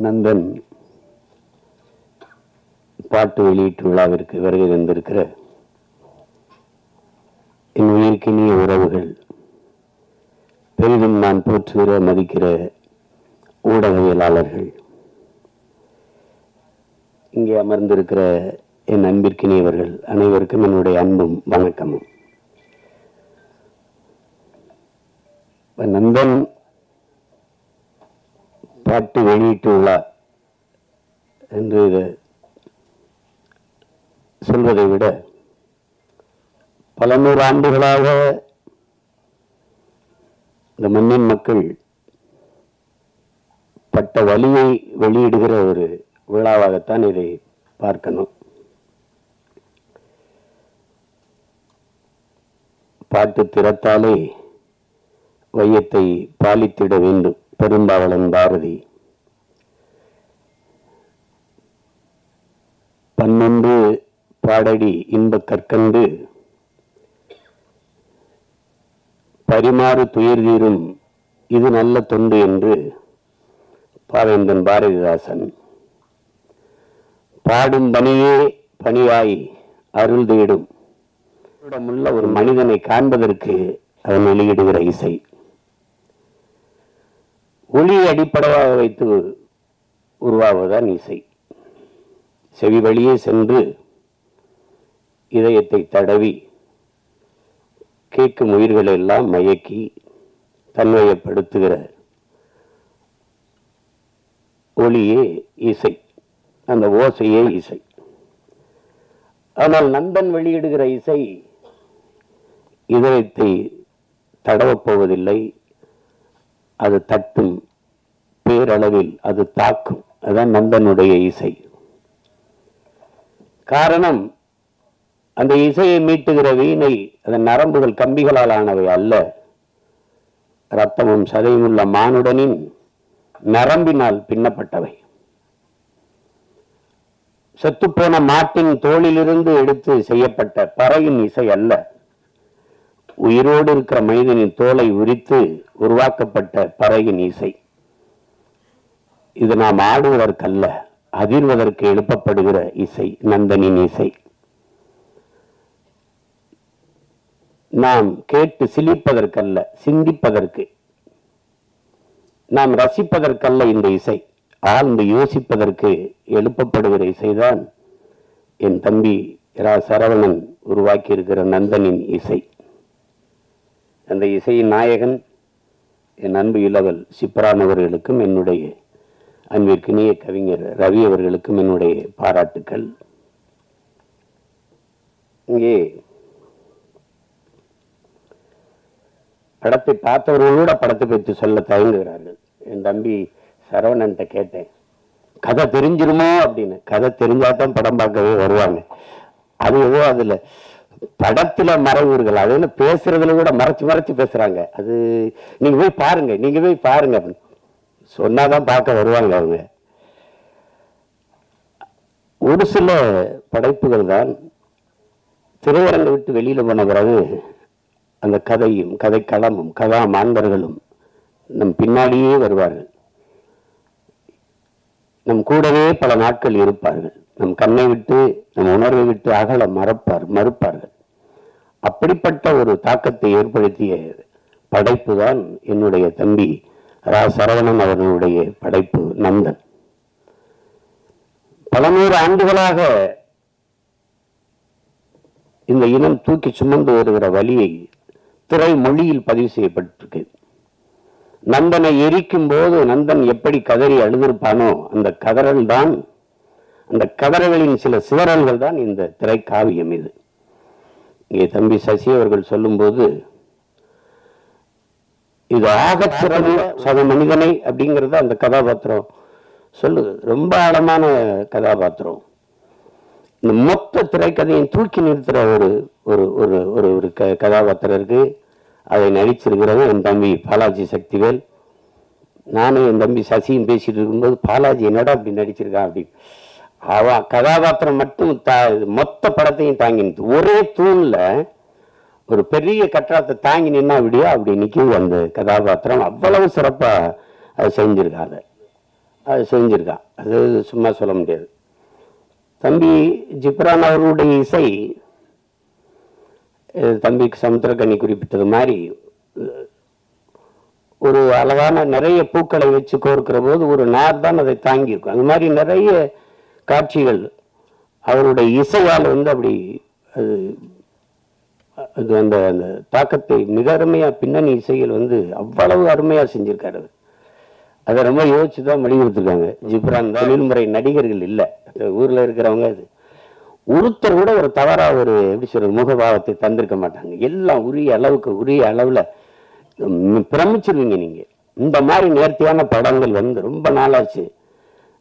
நந்தன் பாட்டு வெளியீட்டு விழாவிற்கு வருகை தந்திருக்கிற என் உயிர்க்கினிய உறவுகள், பெரிதும் நான் போற்றுகிற மதிக்கிற ஊடகவியலாளர்கள், இங்கே அமர்ந்திருக்கிற என் அன்பிற்கினியவர்கள் அனைவருக்கும் என்னுடைய அன்பும் வணக்கமும். நந்தன் பாட்டு வெளியீட்டு விழா என்று சொல்வதை விட பல நூறு ஆண்டுகளாக இந்த மண்ணின் மக்கள் பட்ட வலியை வெளியிடுகிற ஒரு விழாவாகத்தான் இதை பார்க்கணும். பாட்டு திறத்தாலே வையத்தை பாலித்திட வேண்டும் பெரும்பாவளன் பாரதி. 11 பாடடி இன்ப கற்கண்டு பரிமாறு துயர் தீரும் இது நல்ல தொண்டு என்று பாவேந்தன் பாரதிதாசன். பாடும் பணியே பணியாய் அருள் தேடும் உள்ள ஒரு மனிதனை காண்பதற்கு அவன் வெளியிடுகிற இசை, ஒளியை அடிப்படையாக வைத்து உருவாவதுதான் இசை. செவி வழியே சென்று இதயத்தை தடவி கேட்கும் உயிர்களை எல்லாம் மயக்கி தன்மையப்படுத்துகிற ஒளியே இசை, அந்த ஓசையே இசை. ஆனால் நந்தன் வெளியிடுகிற இசை இதயத்தை தடவப்போவதில்லை, அது தட்டும், பேரளவில் அது தாக்கும். அதுதான் நந்தனுடைய இசை. காரணம், அந்த இசையை மீட்டுகிற வீணை அதன் நரம்புகள் கம்பிகளால் ஆனவை அல்ல, இரத்தமும் சதையும் உள்ள மானுடனின் நரம்பினால் பின்னப்பட்டவை. செத்துப்போன மாட்டின் தோளிலிருந்து எடுத்து செய்யப்பட்ட பறையின் இசை அல்ல, உயிரோடு இருக்கிற மனிதனின் தோலை உரித்து உருவாக்கப்பட்ட பறையின் இசை. இது நாம் ஆடுவதற்கல்ல, அதிர்வதற்கு எழுப்பப்படுகிற இசை நந்தனின் இசை. நாம் கேட்டு சிலிப்பதற்கல்ல, சிந்திப்பதற்கு, நாம் ரசிப்பதற்கல்ல இந்த இசை, ஆழ்ந்து யோசிப்பதற்கு எழுப்பப்படுகிற இசைதான் என் தம்பி ரா சரவணன் உருவாக்கி இருக்கிற நந்தனின் இசை. அந்த இசையின் நாயகன் என் அன்பு இளவல் சிப்ரான் அவர்களுக்கும், என்னுடைய அன்பிற்கினிய கவிஞர் ரவி அவர்களுக்கும் என்னுடைய பாராட்டுக்கள். இங்கே படத்தை பார்த்தவர்களோட படத்தை பற்றி சொல்ல தயங்குகிறார்கள். என் தம்பி சரவணன்ட்ட கேட்டேன், கதை தெரிஞ்சிருமோ அப்படின்னு. கதை தெரிஞ்சாதான் படம் பார்க்கவே வருவாங்க. அது ஏதோ அதுல படத்துல மறைவுர்கள், அது என்ன பேசுறதுல கூட மறைச்சு மறைச்சு பேசுறாங்க. அது நீங்க போய் பாருங்க, நீங்க போய் பாருங்க அப்படின்னு சொன்னாதான் பார்க்க வருவாங்க அவங்க. ஒரு சில படைப்புகள் தான் திரையரங்கை விட்டு வெளியில போன பிறகு அந்த கதையும் கதைக்களமும் கதா மாந்தர்களும் நம் பின்னாடியே வருவார்கள், நம் கூடவே பல நாட்கள் இருப்பார்கள், நம் கண்ணை விட்டு நம் உணர்வை விட்டு அகல மறுப்பார்கள். அப்படிப்பட்ட ஒரு தாக்கத்தை ஏற்படுத்திய படைப்பு தான் என்னுடைய தம்பி ரா சரவணன் அவர்களுடைய படைப்பு நந்தன். பல நூறு ஆண்டுகளாக இந்த இனம் தூக்கி சுமந்து வருகிற வழியை திரை மொழியில் பதிவு செய்யப்பட்டிருக்கு. நந்தனை எரிக்கும் போது நந்தன் எப்படி கதறி அழுதிருப்பானோ அந்த கதறல் தான், அந்த கதறல்களின் சில சிதறல்கள் தான் இந்த திரைக்காவியம். இது இங்கே தம்பி சசி அவர்கள் சொல்லும்போது, இது ஆகச்சிறந்த சக மனிதனை அப்படிங்கிறத அந்த கதாபாத்திரம் சொல்லுது. ரொம்ப ஆழமான கதாபாத்திரம். இந்த மொத்த திரைக்கதையும் தூக்கி நிறுத்துற ஒரு ஒரு ஒரு ஒரு ஒரு கதாபாத்திரம் இருக்கு. அதை நடிச்சிருக்கிறது என் தம்பி பாலாஜி சக்திவேல். நானும் என் தம்பி சசியும் பேசிட்டு இருக்கும்போது, பாலாஜி என்னடா அப்படி நடிச்சிருக்கான் அப்படி. அவன் கதாபாத்திரம் மட்டும் மொத்த படத்தையும் தாங்கி நிறுத்து. ஒரே தூண்ல ஒரு பெரிய கட்டடத்தை தாங்கி நின்னா விடியோ அப்படி நிற்கும் அந்த கதாபாத்திரம். அவ்வளவு சிறப்பா அதை செஞ்சிருக்காங்க. அது செஞ்சிருக்கான். அது சும்மா சொல்ல முடியாது. தம்பி ஜிப்ரான் அவர்களுடைய இசை தம்பிக்கு சமுத்திரக்கனி குறிப்பிட்டது மாதிரி ஒரு அழகான நிறைய பூக்களை வச்சு கோர்க்கிற போது ஒரு நார் தான் அதை தாங்கி இருக்கும். அந்த மாதிரி நிறைய காட்சிகள் அவருடைய இசையால் அப்படி அது அது அந்த அந்த தாக்கத்தை மிக அருமையா பின்னணி இசையில் அவ்வளவு அருமையா செஞ்சிருக்காரு. அதை ரொம்ப யோசிச்சு தான் வழிபடுத்திருக்காங்க. ஜிப்ரான் தொழில்முறை நடிகர்கள் இல்லை, ஊர்ல இருக்கிறவங்க. அது ஒருத்தர் கூட ஒரு தவறா ஒரு எப்படி சொல்றது முகபாவத்தை தந்திருக்க மாட்டாங்க. எல்லாம் உரிய அளவுக்கு உரிய அளவுல பிரமிச்சிருவீங்க நீங்க. இந்த மாதிரி நேர்த்தியான படங்கள் ரொம்ப நாளாச்சு.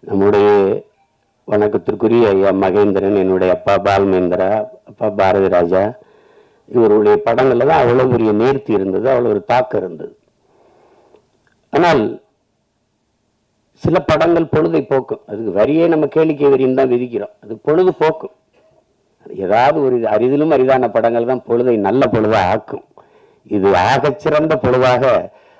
நம்முடைய வணக்கத்திற்குரிய ஐயா மகேந்திரன், என்னுடைய அப்பா பால்மேந்திரா, அப்பா பாரதி ராஜா, இவருடைய படங்கள்ல தான் அவ்வளவு பெரிய நேர்த்தி இருந்தது, அவ்வளவு ஒரு தாக்கம் இருந்தது. ஆனால் சில படங்கள் பொழுதை போக்கும். அதுக்கு வரியே நம்ம கேளிக்கை வரின்னு தான் விதிக்கிறோம். அது பொழுது போக்கும். ஏதாவது ஒரு அரிதிலும் அரிதான படங்கள் தான் பொழுதை நல்ல பொழுதா ஆக்கும். இது ஆகச் சிறந்த பொழுதாக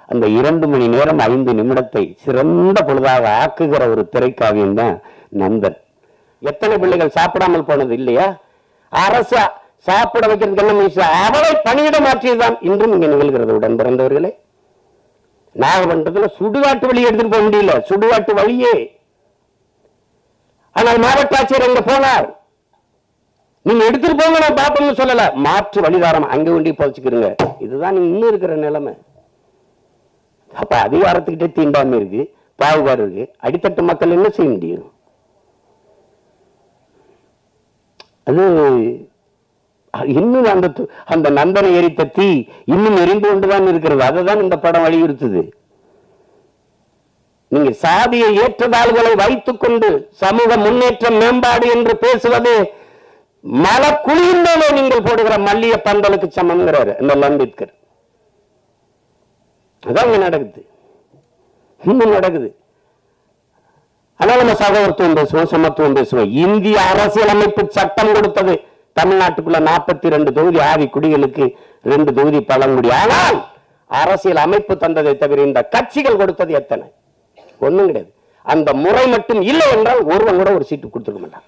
அந்த 2 மணி நேரம் 5 நிமிடத்தை சிறந்த பொழுதாக ஆக்குகிற ஒரு திரைக்காவியம் தான் நந்தன். எத்தனை பிள்ளைகள் சாப்பிடாமல் போனது இல்லையா? அரசு சாப்பிட வைக்கிறதுக்கு என்ன முயற்சி? அவளை பணியிட மாற்றியதுதான் இன்றும் இங்க நிகழ்கிறது. உடன் பிறந்தவர்களே, நாகப்பட்டினத்துல சுடுகாட்டு வழி எடுத்துட்டு போக முடியல, சுடுகாட்டு வழியே. ஆனால் மாவட்ட ஆட்சியர் எங்க போனார்? நீங்க எடுத்துட்டு போங்க, நான் பாப்போம்னு சொல்லல, மாற்று வழிதாரம் அங்க ஒண்டி போச்சுக்கிறீங்க. இதுதான் நீங்க இன்னும் இருக்கிற நிலைமை. அப்ப அதிகாரத்துக்கிட்டே தீண்டாம இருக்கு, பாகுபாடு இருக்கு. அடித்தட்டு மக்கள் என்ன செய்ய முடியும்? அது இன்னும் அந்த நந்தனை எரித்த தீ இன்னும் எரிந்து கொண்டுதான் இருக்கிறது. அதுதான் இந்த படம் வலியுறுத்துது. நீங்க சாதியை ஏற்றதாள்களை வைத்துக் கொண்டு சமூக முன்னேற்றம் மேம்பாடு என்று பேசுவது மலை குளிர்ந்தாலே நீங்கள் போடுகிற மல்லிய பந்தலுக்கு சமம்ங்கிறாரு இந்த அம்பேத்கர். அதான் இங்க நடக்குது, இன்னும் நடக்குது. ஆனால் நம்ம சகோதரத்துவம் பேசுவோம், சமத்துவம் பேசுவோம். இந்திய அரசியலமைப்பு சட்டம் கொடுத்தது தமிழ்நாட்டுக்குள்ள 42 தொகுதி ஆதி குடிகளுக்கு, 2 தொகுதி பழங்குடி. ஆனால் அரசியல் அமைப்பு தந்ததை தவிர இந்த கட்சிகள் கொடுத்தது எத்தனை? ஒண்ணும் கிடையாது. அந்த முறை மட்டும் இல்லை என்றால் ஒருவன் கூட ஒரு சீட்டு கொடுத்துக்க மாட்டான்.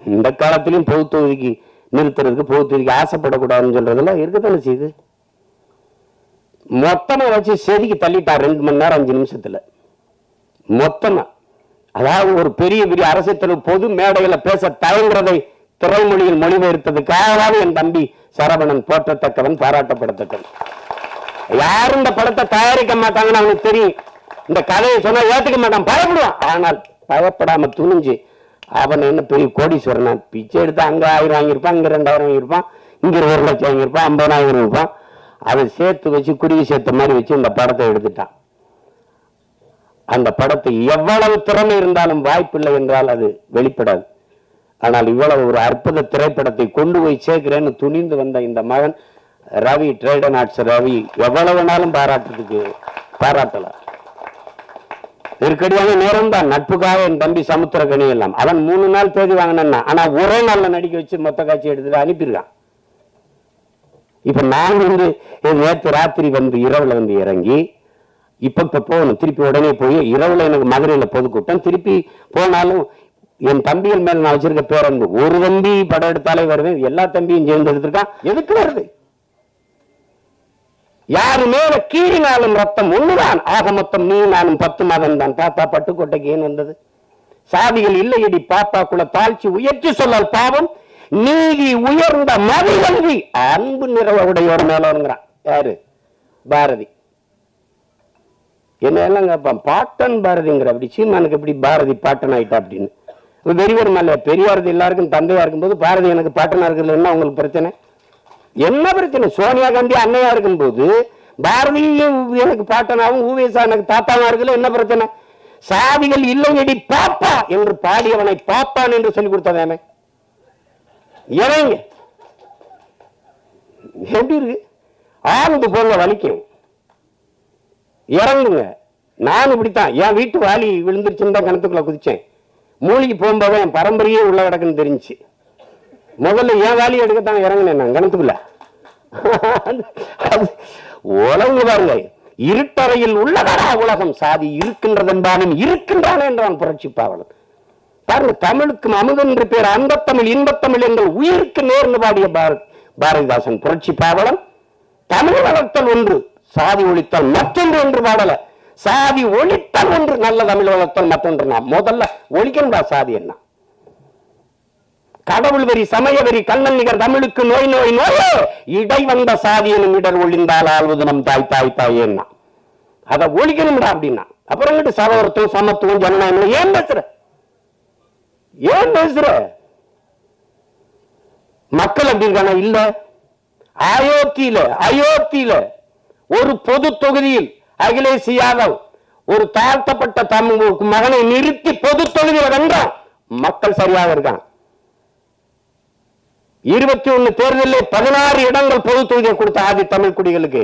இந்த காலத்திலும் பொது தொகுதிக்கு நிறுத்துறதுக்கு, பொது தொகுதிக்கு ஆசைப்படக்கூடாதுன்னு சொல்றதெல்லாம் இருக்கத்தானே செய்யுது. மொத்தமா வச்சு செதுக்கி தள்ளிட்டார் 2 மணி நேரம் 5 நிமிஷத்துல மொத்தமா. அதாவது ஒரு பெரிய பெரிய அரசியல் பொது மேடையில பேச தயங்குறதை திரைமொழியில் மொழிபெயர்த்ததுக்காக என் தம்பி சரவணன் போற்றத்தக்கவன், பாராட்டப்படத்தக்கவன். யாரும் இந்த படத்தை தயாரிக்க மாட்டாங்கன்னு அவனுக்கு தெரியும். இந்த கதையை சொன்னா ஏத்துக்க மாட்டான், பயப்படுவான். ஆனால் பயப்படாம துணிஞ்சு அவன் என்ன பெரிய கோடீஸ்வரன், பிச்சை எடுத்து அங்க 1000 வாங்கியிருப்பான், இங்க 2000 வாங்கியிருப்பான், இங்க 1 லட்சம் வாங்கியிருப்பான், 50,000 இருப்பான். அதை சேர்த்து வச்சு குருவி சேர்த்த மாதிரி வச்சு இந்த படத்தை எடுத்துட்டான். அந்த படத்தை எவ்வளவு திறமை இருந்தாலும் வாய்ப்பில்லை என்றால் அது வெளிப்படாது. ஆனால் இவ்வளவு ஒரு அற்புத திரைப்படத்தை கொண்டு போய் சேர்க்கிறேன்னு துணிந்து வந்த இந்த மகன் ரவி, ட்ரேடன் ஆர்ட்ஸ் ரவி, எவ்வளவு நாளும் பாராட்டலாம். நெருக்கடியான நேரம் தான். நட்புக்காக என் தம்பி சமுத்திரக்கனி எல்லாம் அவன் 3 நாள் தேதி வாங்கினா, ஆனா ஒரே நாள்ல நடிக்க வச்சு மொத்த காட்சி எடுத்துட்டு அனுப்பியிருக்கான். இப்ப நான் நேற்று ராத்திரி இரவுல இறங்கி இப்ப போகணும், திருப்பி உடனே போய் இரவுல எனக்கு மதுரையில பொதுக்கூட்டம், திருப்பி போனாலும் என் தம்பிகள் மேல நான் வச்சிருக்க பேரன்பு. ஒரு தம்பி படம் எடுத்தாலே வருவேன், எல்லா தம்பியும் சேர்ந்து எடுத்திருக்கான். எதுக்கு வருது? யாரு மேல கீழினாலும் ரத்தம் ஒண்ணுதான். ஆக மொத்தம் நீ நானும் 10 மாதம் தான். தாத்தா பட்டுக்கோட்டைக்கு ஏன் வந்தது? சாதிகள் இல்லையடி பாப்பாக்குள்ள தாழ்ச்சி உயர்ச்சி சொல்லால் பாவம், நீதி உயர்ந்த மதிகல்வி அன்பு நிறைவுடையோர் மேலங்கிறான். யாரு? பாரதி. என்ன எல்லாம் கேட்பான், பாட்டன் பாரதிங்கிற. அப்படி சீமானுக்கு எப்படி பாரதி பாட்டன் ஆயிட்டா அப்படின்னு வெறிவர் மேல. பெரியாரது எல்லாருக்கும் தந்தையா இருக்கும்போது பாரதி எனக்கு பாட்டனா இருக்குல்ல, என்ன உங்களுக்கு பிரச்சனை? என்ன பிரச்சனை? சோனியா காந்தி அன்னையா இருக்கும்போது பாரதியும் எனக்கு பாட்டனாவும், ஊவேசா எனக்கு தாத்தாவா இருக்குல்ல, என்ன பிரச்சனை? சாதிகள் இல்லையடி பாப்பா என்று பாடியவனை பாப்பான் என்று சொல்லி கொடுத்ததாமே. இறங்க எப்படி இருக்கு? ஆழ்ந்து போங்க, வலிக்கும், இறங்குங்க. நான் இப்படித்தான் என் வீட்டு வாலி விழுந்துருச்சுன்னு தான் கிணத்துக்குள்ள குதிச்சேன். மூலிகை போகும்போது என் பரம்பரையே உள்ள கிடக்குன்னு தெரிஞ்சு முதல்ல என் வாலி எடுக்கத்தான் இறங்கினேன் நான் கிணத்துக்குள்ள. உலகம் பாருங்க, இருட்டறையில் உள்ளதா உலகம், சாதி இருக்கின்றதென்பானும் இருக்கின்றான் என்றான் புரட்சி பாவலன். பாருங்க, தமிழுக்கும் அமுதன் என்று பேர், அன்பத்தமிழ் இன்பத்தமிழ் எங்கள் உயிருக்கு நேர்ந்து பாடிய பாரதிதாசன் புரட்சி பாவலன். தமிழ் வளர்த்தல் ஒன்று, சாதி ஒழித்தல் மற்றொன்று என்று பாடல. சாதி ஒழித்தல் ஒன்று, நல்ல தமிழ் வளர்த்தல் மற்றொன்று. நான் முதல்ல ஒழிக்கணும்டா சாதி என்ன, கடவுள் வெறி சமய வெறி கண்ணன் நிகர் தமிழுக்கு நோய் நோய் நோயே, இடை வந்த சாதி எனும் இடர் ஒழிந்தால் ஆழ்வது நம் தாய் தாய் தாயேன்னா அதை ஒழிக்கணும்டா அப்படின்னா. அப்புறம் சகோதரத்துவம் சமத்துவம் ஜனநாயகம் ஏன் பேசுற, ஏன் பேசுற? மக்கள் அப்படி இருக்கான இல்ல. அயோத்தியில ஒரு பொது தொகுதியில் அகிலேஷ் யாதவ் ஒரு தாழ்த்தப்பட்ட தமிழ் மகனை நிறுத்தி பொது தொகுதியில் வென்றான். மக்கள் சரியாக இருக்கான். 21 தேர்தலில் 16 இடங்கள் பொது தொகுதியை கொடுத்த ஆதி தமிழ் குடிகளுக்கு.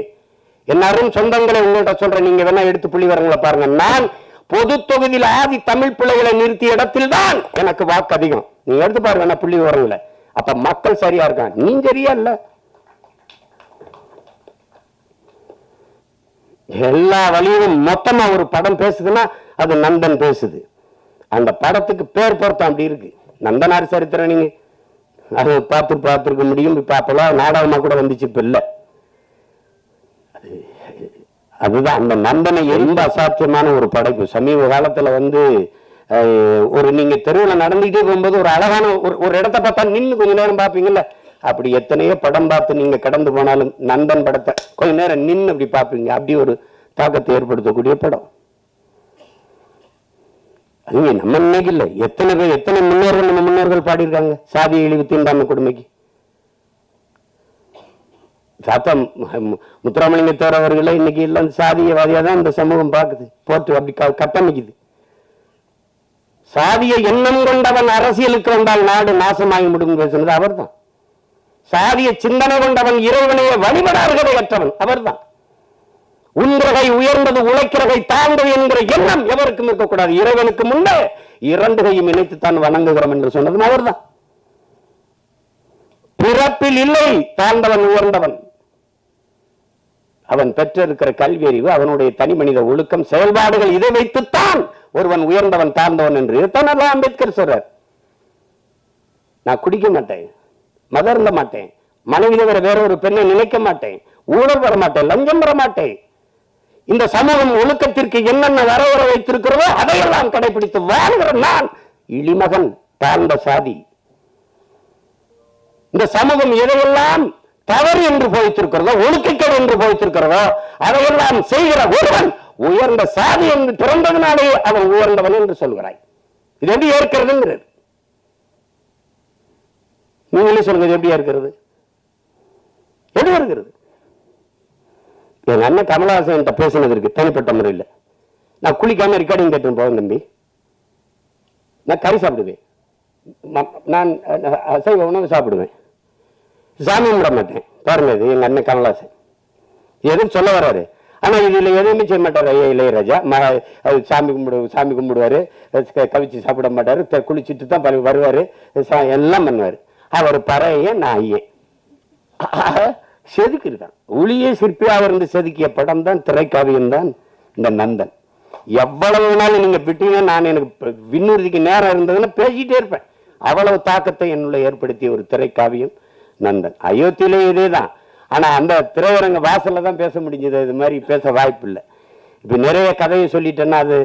எல்லாரும் சொந்தங்களை உங்கள்கிட்ட சொல்றேன், நீங்க வேணா எடுத்து புள்ளி வரங்களை பாருங்க. நான் பொது தொகுதியில் ஆதி தமிழ் பிள்ளைகளை நிறுத்திய இடத்தில் தான் எனக்கு வாக்கு அதிகம். நீங்க எடுத்து பாருங்க புள்ளி விவரங்களை. அப்ப மக்கள் சரியா இருக்காங்க, நீ சரியா இல்ல. எல்லா வழியும் மொத்தமா ஒரு படம் பேசுதுன்னா அது நந்தன் பேசுது. அந்த படத்துக்கு பேர் பொருத்தம் அப்படி இருக்கு. நந்தனார் சரித்திரம் நீங்க அது பார்த்துருக்க முடியும். இப்ப அப்பெல்லாம் நாடகமா கூட வந்துச்சு, இப்ப இல்ல. அதுதான் அந்த நந்தனை எந்த அசாத்தியமான ஒரு படைப்பு. சமீப காலத்துல ஒரு நீங்க தெருவில் நடந்துகிட்டே போகும்போது ஒரு அழகான ஒரு இடத்தை பார்த்தா நின்று கொஞ்ச நேரம் பார்ப்பீங்கல்ல, அப்படி எத்தனையோ படம் பார்த்து நீங்க கடந்து போனாலும் நந்தன் படத்தை கொஞ்ச நேரம் நின்று அப்படி பார்ப்பீங்க. அப்படி ஒரு தாக்கத்தை ஏற்படுத்தக்கூடிய படம். அது நம்ம இன்னைக்கு இல்லை, எத்தனை முன்னோர்கள் நம்ம முன்னோர்கள் பாடியிருக்காங்க சாதி இழிவு தீண்டாமை கொடுமைக்கு. சாத்தம் முத்துராமலிங்கத்தோர் அவர்களை இன்னைக்கு இல்லை, சாதியவாதியா தான் இந்த சமூகம் பார்க்குது, போட்டு அப்படி கட்டமைக்குது. சாதிய எண்ணம் கொண்டவன் அரசியலுக்கு வந்தால் நாடு நாசமாகி முடியும் பேசுனது அவர் தான். சாதிய சிந்தனை கொண்டவன் இறைவனையே வழிபடார்களை அற்றவன் அவர் தான். உன்றகை உயர்ந்தது உழைக்கிறகை தாழ்ந்தது என்கிற எண்ணம் எவருக்கும் இருக்கக்கூடாது. இறைவனுக்கு முன்னே 2 கையும் இணைத்துத்தான் வணங்குகிறோம் என்று சொன்னதும் அவர் தான். பிறப்பில் இல்லை தாழ்ந்தவன் உயர்ந்தவன். அவன் பெற்றிருக்கிற கல்வி அறிவு, அவனுடைய தனி மனித ஒழுக்கம், செயல்பாடுகள், இதை வைத்துத்தான் ஒருவன் உயர்ந்தவன் தாழ்ந்தவன் என்று அம்பேத்கர் சொல்றார். நான் குடிக்க மாட்டேன், மதர்ந்த மாட்டேன், மனைவி தவிர வேற ஒரு பெண்ணை நினைக்க மாட்டேன், ஊழல் வர மாட்டேன், லஞ்சம் வர மாட்டேன். இந்த சமூகம் ஒழுக்கத்திற்கு என்னென்ன வர வைத்திருக்கிறதோ அதையெல்லாம் கடைபிடித்து வாழ்கிற நான் இளிமகன், தாழ்ந்த சாதி. இந்த சமூகம் எதையெல்லாம் தவறு என்று போய்த்திருக்கிறதோ, ஒழுக்கங்கள் என்று போய்த்திருக்கிறதோ அதையெல்லாம் செய்கிற ஒருவன் உயர்ந்த சாதி என்று பிறந்ததுனாலே அவன் உயர்ந்தவன் என்று சொல்கிறாய். இது எப்படி ஏற்கிறதுங்கிறது நீங்களே சொல்லுங்க. எப்படி இருக்கிறது? எப்படி இருக்கிறது? என் அண்ணன் கமலஹாசன் பேசினது இருக்கு தனிப்பட்ட முறையில். நான் குளிக்காம ரெக்கார்டிங் கேட்டு போவேன் தம்பி. நான் கறி சாப்பிடுவேன், நான் அசைவ உணவு சாப்பிடுவேன், சாமி கும்பிட மாட்டேன். பாருங்க, இது எங்க அண்ணன் கமலஹாசன் எதுவும் சொல்ல வர்றாரு. ஆனா இதுல எதுவுமே செய்ய மாட்டாரு. ஐயா இளையராஜா சாமி கும்பிடுவாரு, கவிச்சு சாப்பிட மாட்டாரு, குளிச்சுட்டு தான் வருவாரு, எல்லாம் பண்ணுவாரு. அவர் பறைய நான் ஐயே செதுக்கி இருக்கான். ஒளியே சிற்பியாக இருந்து செதுக்கிய படம் தான் திரைக்காவியம் தான் இந்த நந்தன். எவ்வளவு நாள் நீங்க விட்டீங்க, நான் எனக்கு விண்ணுறுதிக்கு நேரம் இருந்ததுன்னா பேசிட்டே இருப்பேன். அவ்வளவு தாக்கத்தை என்னுள்ள ஏற்படுத்திய ஒரு திரைக்காவியம் நந்தன். அயோத்தியிலே இதேதான். ஆனா அந்த திரையரங்க வாசல்ல தான் பேச முடிஞ்சது, இது மாதிரி பேச வாய்ப்பு இல்லை. இப்ப நிறைய கதையை சொல்லிட்டேன்னா அது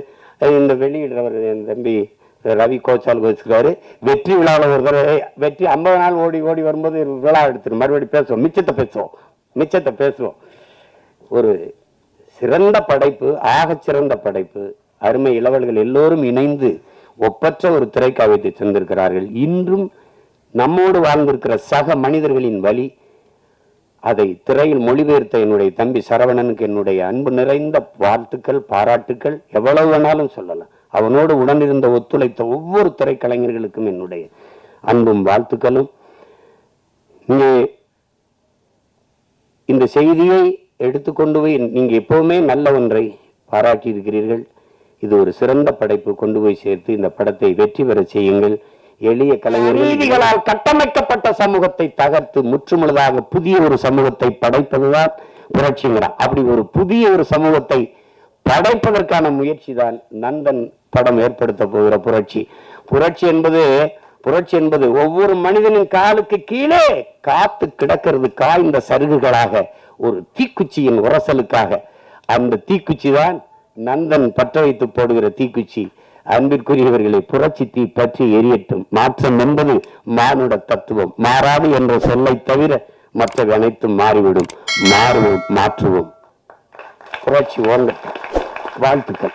இந்த வெளியிடுறவர் என் தம்பி ரவி கோச்சால் வச்சுக்கிறாரு. வெற்றி விழாவில் ஒரு தடவை வெற்றி 50 நாள் ஓடி வரும்போது விழா எடுத்துரும், மறுபடியும் பேசுவோம், மிச்சத்தை பேசுவோம். ஒரு சிறந்த படைப்பு, ஆகச்சிறந்த படைப்பு. அருமை இளவல்கள் எல்லோரும் இணைந்து ஒப்பற்ற ஒரு திரைக்காவியத்தை தந்திருக்கிறார்கள். இன்றும் நம்மோடு வாழ்ந்திருக்கிற சக மனிதர்களின் வழி அதை திரையில் மொழிபெயர்த்த என்னுடைய தம்பி சரவணனுக்கு என்னுடைய அன்பு நிறைந்த வாழ்த்துக்கள், பாராட்டுக்கள். எவ்வளவு வேணாலும் சொல்லலாம். அவனோடு உடனிருந்த ஒத்துழைத்த ஒவ்வொரு திரைக்கலைஞர்களுக்கும் என்னுடைய அன்பும் வாழ்த்துக்களும். இந்த செய்தியை எடுத்துக்கொண்டு போய் நீங்க எப்பவுமே நல்ல ஒன்றை பாராட்டி இருக்கிறீர்கள். இது ஒரு சிறந்த படைப்பு, கொண்டு போய் சேர்த்து இந்த படத்தை வெற்றி பெற செய்யுங்கள். எளிய கலைஞர்களால் கட்டமைக்கப்பட்ட சமூகத்தை தகர்த்து முற்றுமுழுதாக புதிய ஒரு சமூகத்தை படைப்பதுதான் புரட்சிங்கிறான். அப்படி ஒரு புதிய ஒரு சமூகத்தை படைப்பதற்கான முயற்சி தான் நந்தன் படம் ஏற்படுத்த போகிற புரட்சி. புரட்சி என்பது ஒவ்வொரு மனிதனின் காலுக்கு கீழே காத்து கிடக்கிறது காய்ந்த சருகுகளாக, ஒரு தீக்குச்சியின் உரசலுக்காக. அந்த தீக்குச்சி தான் நந்தன் பற்ற வைத்து போடுகிற தீக்குச்சி. அன்பிற்குரியவர்களை, புரட்சி தீ பற்றி எரியட்டும். மாற்றம் என்பது மானுட தத்துவம். மாறாது என்ற சொல்லை தவிர மற்றவை அனைத்தும் மாறிவிடும். மாறுவோம், மாற்றுவோம். புரட்சி ஓங்கட்டும். வாழ்த்துக்கள்.